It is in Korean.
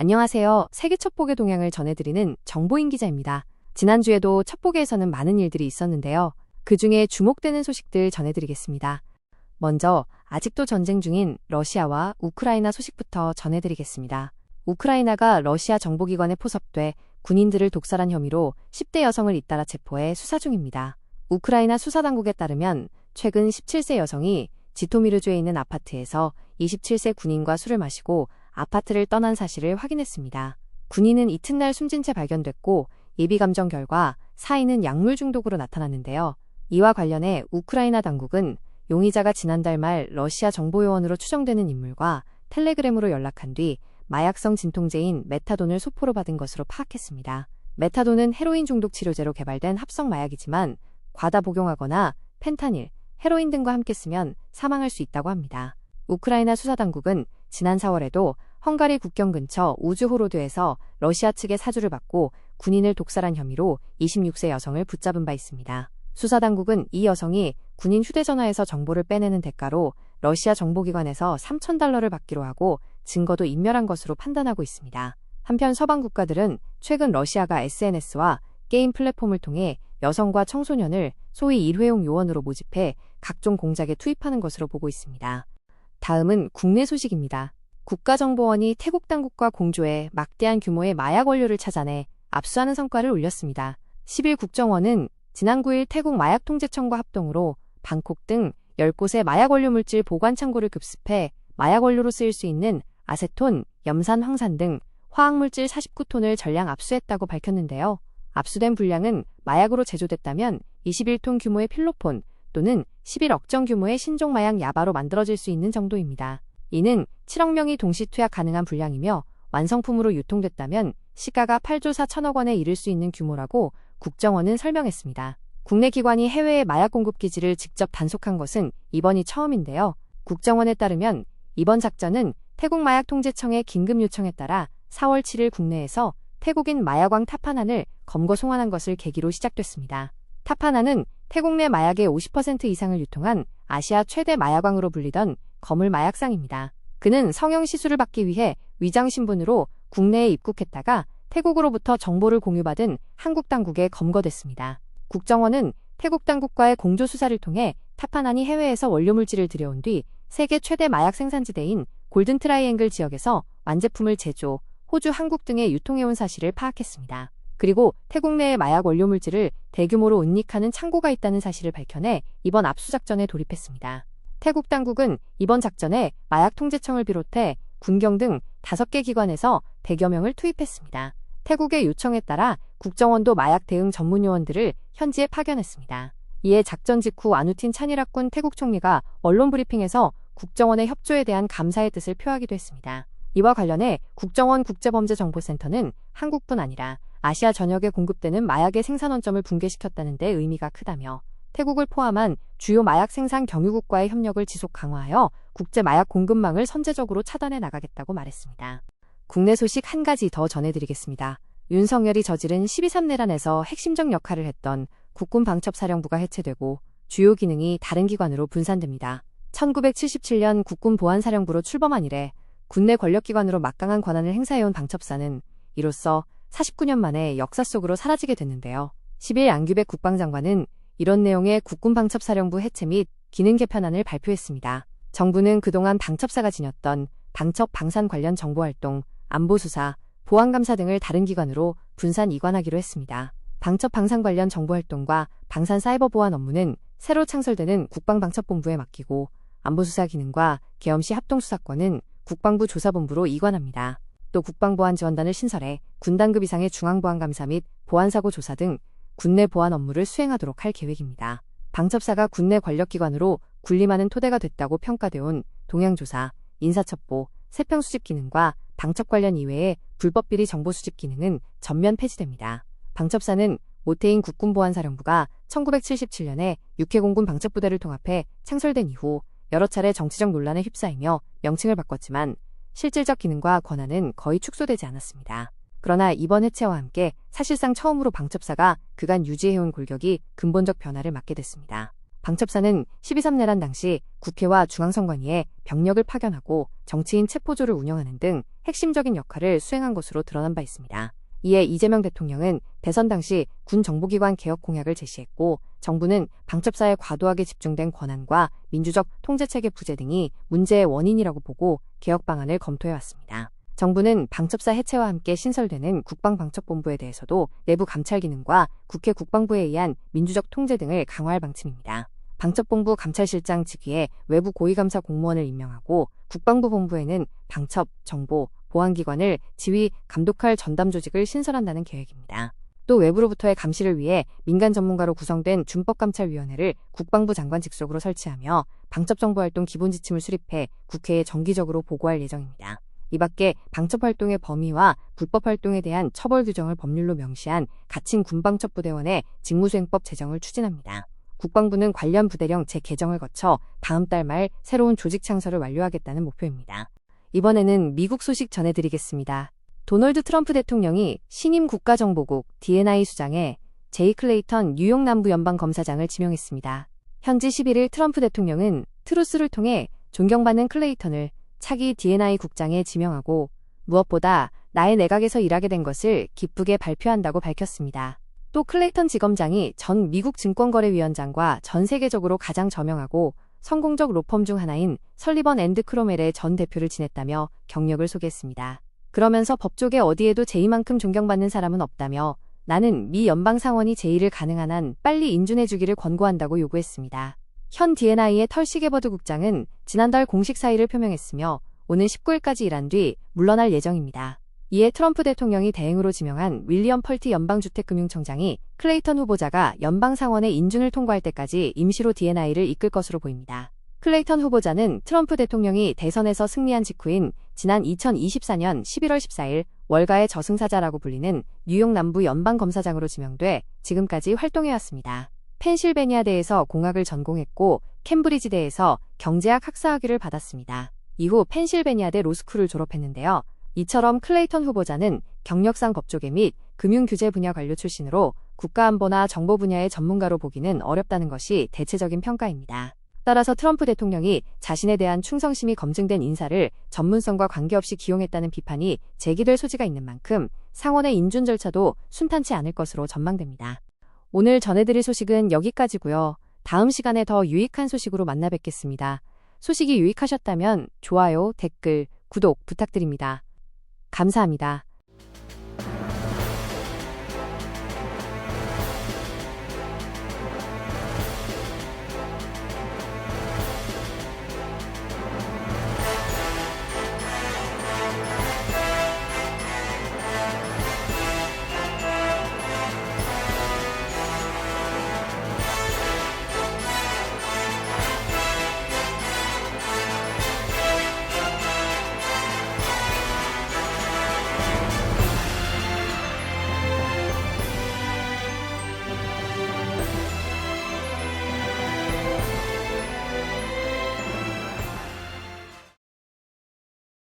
안녕하세요. 세계 첩보계 동향을 전해드리는 정보인 기자입니다. 지난주에도 첩보계에서는 많은 일들이 있었는데요. 그 중에 주목되는 소식들 전해드리겠습니다. 먼저 아직도 전쟁 중인 러시아와 우크라이나 소식부터 전해드리겠습니다. 우크라이나가 러시아 정보기관에 포섭돼 군인들을 독살한 혐의로 10대 여성을 잇따라 체포해 수사 중입니다. 우크라이나 수사당국에 따르면 최근 17세 여성이 지토미르주에 있는 아파트에서 27세 군인과 술을 마시고 아파트를 떠난 사실을 확인했습니다. 군인은 이튿날 숨진 채 발견됐고 예비감정 결과 사인은 약물 중독으로 나타났는데요. 이와 관련해 우크라이나 당국은 용의자가 지난달 말 러시아 정보요원으로 추정되는 인물과 텔레그램으로 연락한 뒤 마약성 진통제인 메타돈을 소포로 받은 것으로 파악했습니다. 메타돈은 헤로인 중독 치료제로 개발된 합성 마약이지만 과다 복용하거나 펜타닐, 헤로인 등과 함께 쓰면 사망할 수 있다고 합니다. 우크라이나 수사당국은 지난 4월에도 헝가리 국경 근처 우즈호로드에서 러시아 측의 사주를 받고 군인을 독살한 혐의로 26세 여성을 붙잡은 바 있습니다. 수사당국은 이 여성이 군인 휴대전화에서 정보를 빼내는 대가로 러시아 정보기관에서 $3,000를 받기로 하고 증거도 인멸한 것으로 판단하고 있습니다. 한편 서방 국가들은 최근 러시아가 SNS와 게임 플랫폼을 통해 여성과 청소년을 소위 일회용 요원으로 모집해 각종 공작에 투입하는 것으로 보고 있습니다. 다음은 국내 소식입니다. 국가정보원이 태국 당국과 공조해 막대한 규모의 마약 원료를 찾아내 압수하는 성과를 올렸습니다. 10일 국정원은 지난 9일 태국 마약통제청과 합동으로 방콕 등 10곳의 마약 원료 물질 보관 창고를 급습해 마약 원료로 쓰일 수 있는 아세톤, 염산, 황산 등 화학물질 49톤을 전량 압수했다고 밝혔는데요. 압수된 분량은 마약으로 제조됐다면 21톤 규모의 필로폰 또는 11억 정 규모의 신종 마약 야바로 만들어질 수 있는 정도입니다. 이는 7억 명이 동시 투약 가능한 분량이며 완성품으로 유통됐다면 시가가 8조 4천억 원에 이를 수 있는 규모라고 국정원은 설명했습니다. 국내 기관이 해외의 마약 공급 기지를 직접 단속한 것은 이번이 처음인데요. 국정원에 따르면 이번 작전은 태국 마약통제청의 긴급 요청에 따라 4월 7일 국내에서 태국인 마약왕 타파난을 검거 송환한 것을 계기로 시작됐습니다. 타파난은 태국 내 마약의 50% 이상을 유통한 아시아 최대 마약왕으로 불리던 거물 마약상입니다. 그는 성형 시술을 받기 위해 위장 신분으로 국내에 입국했다가 태국으로부터 정보를 공유받은 한국 당국에 검거됐습니다. 국정원은 태국 당국과의 공조 수사를 통해 타파난이 해외에서 원료 물질을 들여온 뒤 세계 최대 마약 생산지대인 골든 트라이앵글 지역에서 완제품을 제조, 호주, 한국 등에 유통해온 사실을 파악했습니다. 그리고 태국 내의 마약 원료 물질을 대규모로 은닉하는 창고가 있다는 사실을 밝혀내 이번 압수작전에 돌입했습니다. 태국 당국은 이번 작전에 마약통제청을 비롯해 군경 등 5개 기관에서 100여 명을 투입했습니다. 태국의 요청에 따라 국정원도 마약 대응 전문 요원들을 현지에 파견했습니다. 이에 작전 직후 아누틴 차니락군 태국 총리가 언론 브리핑에서 국정원의 협조에 대한 감사의 뜻을 표하기도 했습니다. 이와 관련해 국정원 국제범죄정보센터는 한국뿐 아니라 아시아 전역에 공급되는 마약의 생산 원점을 붕괴시켰다는 데 의미가 크다며 태국을 포함한 주요 마약 생산 경유국과의 협력을 지속 강화하여 국제 마약 공급망을 선제적으로 차단해 나가겠다고 말했습니다. 국내 소식 한 가지 더 전해드리겠습니다. 윤석열이 저지른 12.3내란에서 핵심적 역할을 했던 국군방첩사령부가 해체되고 주요 기능이 다른 기관으로 분산됩니다. 1977년 국군보안사령부로 출범한 이래 군내 권력기관으로 막강한 권한을 행사해온 방첩사는 이로써 49년 만에 역사 속으로 사라지게 됐는데요. 10일 양규백 국방장관은 이런 내용의 국군방첩사령부 해체 및 기능 개편안을 발표했습니다. 정부는 그동안 방첩사가 지녔던 방첩 방산 관련 정보활동, 안보수사, 보안감사 등을 다른 기관으로 분산 이관하기로 했습니다. 방첩 방산 관련 정보활동과 방산 사이버 보안 업무는 새로 창설되는 국방방첩본부에 맡기고 안보수사 기능과 계엄시 합동수사권은 국방부 조사본부로 이관합니다. 또 국방보안지원단을 신설해 군단급 이상의 중앙보안감사 및 보안사고 조사 등 군내 보안 업무를 수행하도록 할 계획입니다. 방첩사가 군내 권력기관으로 군림하는 토대가 됐다고 평가되어 동향조사, 인사첩보, 세평수집 기능과 방첩 관련 이외의 불법비리 정보수집 기능은 전면 폐지됩니다. 방첩사는 모태인 국군보안사령부가 1977년에 육해공군 방첩부대를 통합해 창설된 이후 여러 차례 정치적 논란에 휩싸이며 명칭을 바꿨지만 실질적 기능과 권한은 거의 축소되지 않았습니다. 그러나 이번 해체와 함께 사실상 처음으로 방첩사가 그간 유지해온 골격이 근본적 변화를 맞게 됐습니다. 방첩사는 12.3 내란 당시 국회와 중앙선관위에 병력을 파견하고 정치인 체포조를 운영하는 등 핵심적인 역할을 수행한 것으로 드러난 바 있습니다. 이에 이재명 대통령은 대선 당시 군 정보기관 개혁 공약을 제시했고 정부는 방첩사에 과도하게 집중된 권한과 민주적 통제체계 부재 등이 문제의 원인이라고 보고 개혁 방안을 검토해왔습니다. 정부는 방첩사 해체와 함께 신설되는 국방방첩본부에 대해서도 내부 감찰 기능과 국회 국방부에 의한 민주적 통제 등을 강화할 방침입니다. 방첩본부 감찰실장 직위에 외부 고위감사 공무원을 임명하고 국방부 본부에는 방첩, 정보, 보안기관을 지휘, 감독할 전담 조직을 신설한다는 계획입니다. 또 외부로부터의 감시를 위해 민간 전문가로 구성된 준법감찰위원회를 국방부 장관 직속으로 설치하며 방첩정보활동 기본지침을 수립해 국회에 정기적으로 보고할 예정입니다. 이 밖에 방첩활동의 범위와 불법활동에 대한 처벌 규정을 법률로 명시한 가칭 군방첩부대원의 직무수행법 제정을 추진합니다. 국방부는 관련 부대령 재개정을 거쳐 다음 달 말 새로운 조직 창설을 완료하겠다는 목표입니다. 이번에는 미국 소식 전해드리겠습니다. 도널드 트럼프 대통령이 신임 국가정보국 D&I 수장에 제이 클레이턴 뉴욕 남부연방검사장을 지명했습니다. 현지 11일 트럼프 대통령은 트루스를 통해 존경받는 클레이턴을 차기 D&I 국장에 지명하고 무엇보다 나의 내각에서 일하게 된 것을 기쁘게 발표한다고 밝혔습니다. 또 클레이턴 지검장이 전 미국 증권거래위원장과 전 세계적으로 가장 저명하고 성공적 로펌 중 하나인 설리번 앤드 크로멜의 전 대표를 지냈다며 경력을 소개했습니다. 그러면서 법조계 어디에도 제이만큼 존경받는 사람은 없다며 나는 미 연방상원이 제의를 가능한 한 빨리 인준해주기를 권고한다고 요구했습니다. 현 D&I의 털시 게버드 국장은 지난달 공식 사의를 표명했으며 오는 19일까지 일한 뒤 물러날 예정입니다. 이에 트럼프 대통령이 대행으로 지명한 윌리엄 펄티 연방주택금융청장이 클레이턴 후보자가 연방상원의 인준을 통과할 때까지 임시로 D&I를 이끌 것으로 보입니다. 클레이턴 후보자는 트럼프 대통령이 대선에서 승리한 직후인 지난 2024년 11월 14일 월가의 저승사자라고 불리는 뉴욕 남부 연방검사장으로 지명돼 지금까지 활동해왔습니다. 펜실베니아대에서 공학을 전공했고 캠브리지대에서 경제학 학사학위를 받았습니다. 이후 펜실베니아대 로스쿨을 졸업했는데요. 이처럼 클레이턴 후보자는 경력상 법조계 및 금융규제 분야 관료 출신으로 국가안보나 정보 분야의 전문가로 보기는 어렵다는 것이 대체적인 평가입니다. 따라서 트럼프 대통령이 자신에 대한 충성심이 검증된 인사를 전문성과 관계없이 기용했다는 비판이 제기될 소지가 있는 만큼 상원의 인준 절차도 순탄치 않을 것으로 전망됩니다. 오늘 전해드릴 소식은 여기까지고요. 다음 시간에 더 유익한 소식으로 만나 뵙겠습니다. 소식이 유익하셨다면 좋아요, 댓글, 구독 부탁드립니다. 감사합니다.